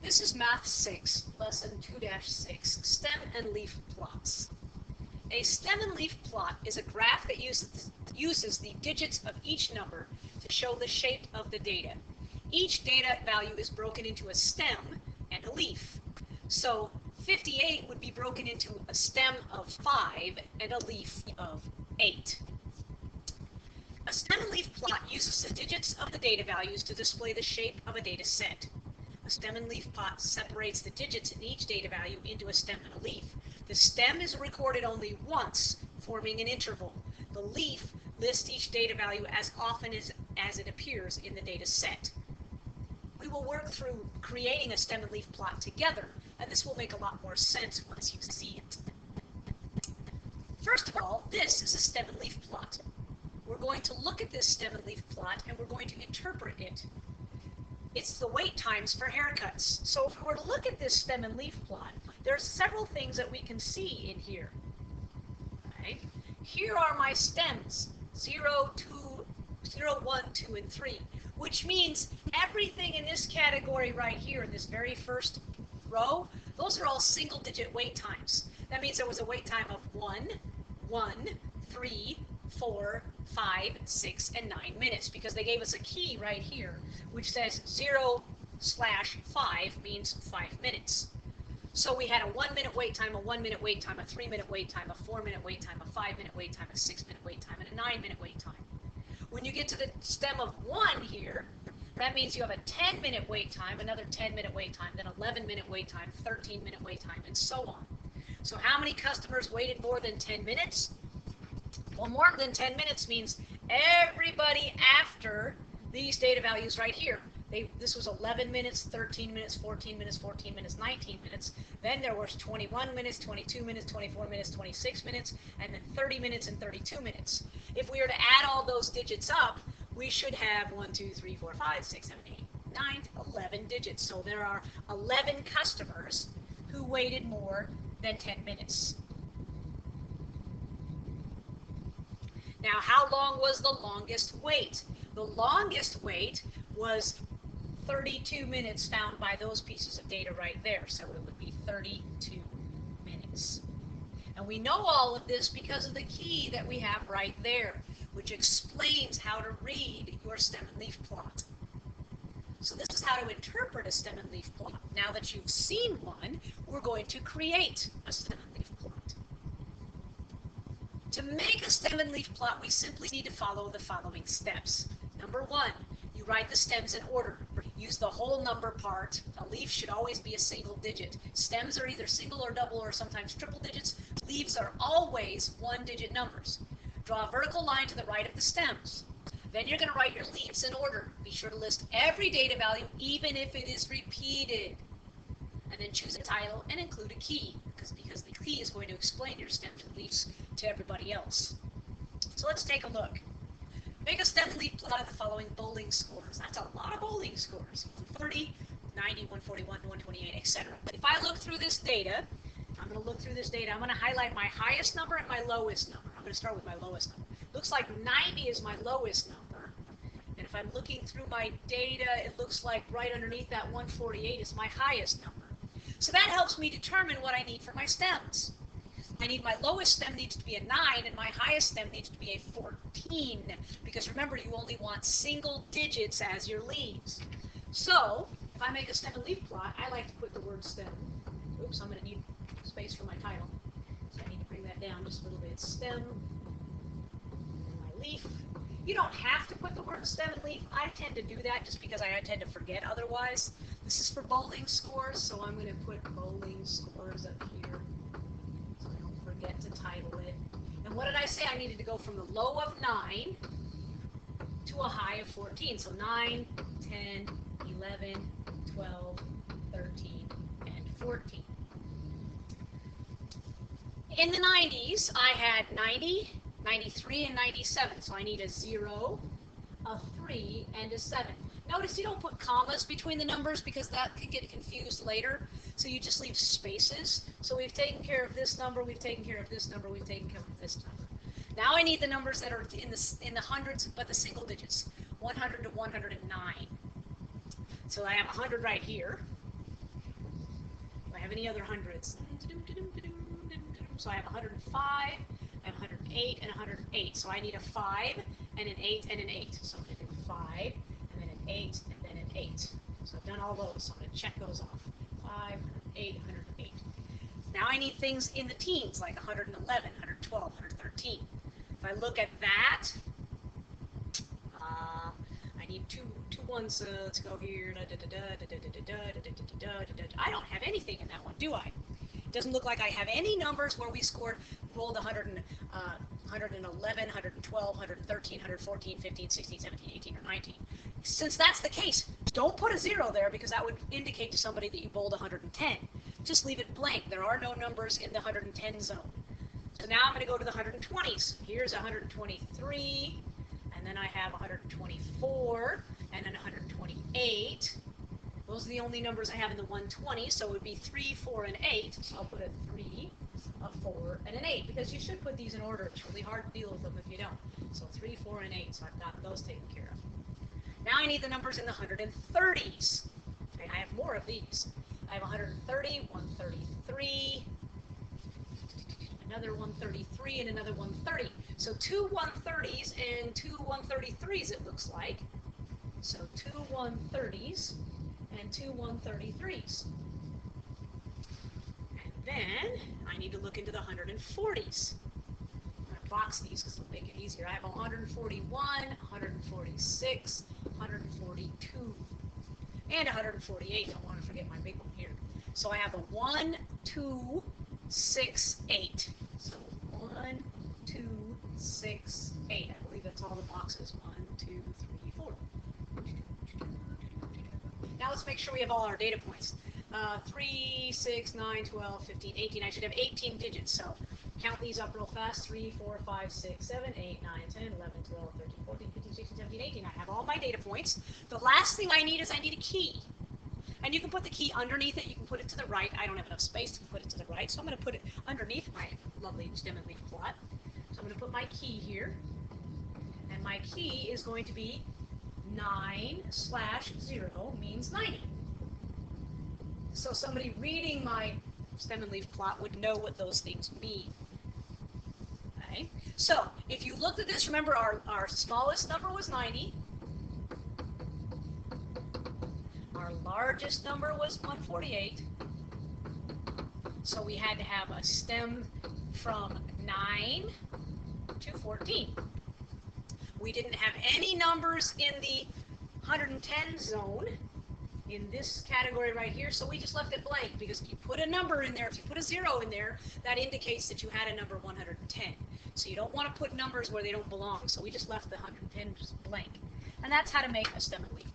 This is Math 6, Lesson 2-6, Stem and Leaf Plots. A stem and leaf plot is a graph that uses the digits of each number to show the shape of the data. Each data value is broken into a stem and a leaf. So 58 would be broken into a stem of 5 and a leaf of 8. A stem and leaf plot uses the digits of the data values to display the shape of a data set. A stem and leaf plot separates the digits in each data value into a stem and a leaf. The stem is recorded only once, forming an interval. The leaf lists each data value as often as it appears in the data set. We will work through creating a stem and leaf plot together, and this will make a lot more sense once you see it. First of all, this is a stem and leaf plot. We're going to look at this stem and leaf plot, and we're going to interpret it. It's the wait times for haircuts. So if we were to look at this stem and leaf plot, there are several things that we can see in here. Okay. Here are my stems, 0, 2, 0, 1, 2, and 3, which means everything in this category right here in this very first row, those are all single-digit wait times. That means there was a wait time of 1, 3, 4, 5, 6, and 9 minutes, because they gave us a key right here, which says 0/5 means 5 minutes. So we had a 1 minute wait time, a 1 minute wait time, a 3 minute wait time, a 4 minute wait time, a 5 minute wait time, a 6 minute wait time, and a 9 minute wait time. When you get to the stem of 1 here, that means you have a 10 minute wait time, another 10 minute wait time, then 11 minute wait time, 13 minute wait time, and so on. So how many customers waited more than 10 minutes? Well, more than 10 minutes means everybody after these data values right here. This was 11 minutes, 13 minutes, 14 minutes, 14 minutes, 19 minutes. Then there was 21 minutes, 22 minutes, 24 minutes, 26 minutes, and then 30 minutes and 32 minutes. If we were to add all those digits up, we should have 1, 2, 3, 4, 5, 6, 7, 8, 9, 11 digits. So there are 11 customers who waited more than 10 minutes. Now, how long was the longest wait? The longest wait was 32 minutes found by those pieces of data right there. So it would be 32 minutes. And we know all of this because of the key that we have right there, which explains how to read your stem and leaf plot. So this is how to interpret a stem and leaf plot. Now that you've seen one, we're going to create a stem and leaf plot. To make a stem and leaf plot, we simply need to follow the following steps. Number 1, you write the stems in order. Use the whole number part. A leaf should always be a single digit. Stems are either single or double or sometimes triple digits. Leaves are always one-digit numbers. Draw a vertical line to the right of the stems. Then you're going to write your leaves in order. Be sure to list every data value, even if it is repeated. And then choose a title and include a key, because the key is going to explain your stems and leaves to everybody else. So let's take a look. Make a stem and leaf plot of the following bowling scores. That's a lot of bowling scores. 130, 90, 141, 128, etc. If I look through this data, I'm going to highlight my highest number and my lowest number. I'm going to start with my lowest number. Looks like 90 is my lowest number. And if I'm looking through my data, it looks like right underneath that 148 is my highest number. So that helps me determine what I need for my stems. My lowest stem needs to be a 9, and my highest stem needs to be a 14, because remember, you only want single digits as your leaves. So if I make a stem and leaf plot, I like to put the word stem. Oops, I'm going to need space for my title, so I need to bring that down just a little bit. Stem, and my leaf. You don't have to put the word stem and leaf. I tend to do that just because I tend to forget otherwise. This is for bowling scores, so I'm going to put bowling scores up here so I don't forget to title it. And what did I say? I needed to go from the low of 9 to a high of 14. So 9, 10, 11, 12, 13, and 14. In the 90s, I had 90, 93, and 97. So I need a 0, a 3, and a 7. Notice you don't put commas between the numbers because that could get confused later. So you just leave spaces. So we've taken care of this number, we've taken care of this number, we've taken care of this number. Now I need the numbers that are in the hundreds, but the single digits, 100 to 109. So I have 100 right here. I have any other hundreds. So I have 105, I have 108, and 108. So I need a 5, and an 8, and an 8. So I'm going to do 5, and then an 8, and then an 8. So I've done all those, so I'm going to check those off. 5, 108, 108. Now I need things in the teens, like 111, 112, 113. If I look at that, I need two ones. Let's go here. I don't have anything in that one, do I? It doesn't look like I have any numbers where we rolled 111, 112, 113, 114, 15, 16, 17, 18, or 19. Since that's the case, don't put a 0 there because that would indicate to somebody that you bowled 110. Just leave it blank. There are no numbers in the 110 zone. So now I'm going to go to the 120s. Here's 123, and then I have 124, and then 128. Those are the only numbers I have in the 120, so it would be 3, 4, and 8. So I'll put a 3, a 4, and an 8, because you should put these in order. It's really hard to deal with them if you don't. So 3, 4, and 8, so I've got those taken care of. Now I need the numbers in the 130s. Okay, I have more of these. I have 130, 133, another 133, and another 130. So 2 130s and 2 133s it looks like. So 2 130s and 2 133s. And then I need to look into the 140s. I'm going to box these because it'll make it easier. I have 141, 146, 142, and 148. Don't want to forget my big one here. So I have a 1, 2, 6, 8. So 1, 2, 6, 8. I believe that's all the boxes. 1, 2, 3, 4. Now let's make sure we have all our data points. 3, 6, 9, 12, 15, 18. I should have 18 digits. So count these up real fast. 3, 4, 5, 6, 7, 8, 9, 10, 11, 12, 13, 14, 15, 16, 17, 18. I have all my data points. The last thing I need is I need a key. And you can put the key underneath it. You can put it to the right. I don't have enough space to put it to the right, so I'm going to put it underneath my lovely stem and leaf plot. So I'm going to put my key here. And my key is going to be 9/0 means 90. So somebody reading my stem and leaf plot would know what those things mean. Okay? So if you looked at this, remember our smallest number was 90. Our largest number was 148. So we had to have a stem from 9 to 14. We didn't have any numbers in the 110 zone in this category right here, so we just left it blank because if you put a number in there, if you put a 0 in there, that indicates that you had a number 110. So you don't want to put numbers where they don't belong, so we just left the 110 blank. And that's how to make a stem and leaf.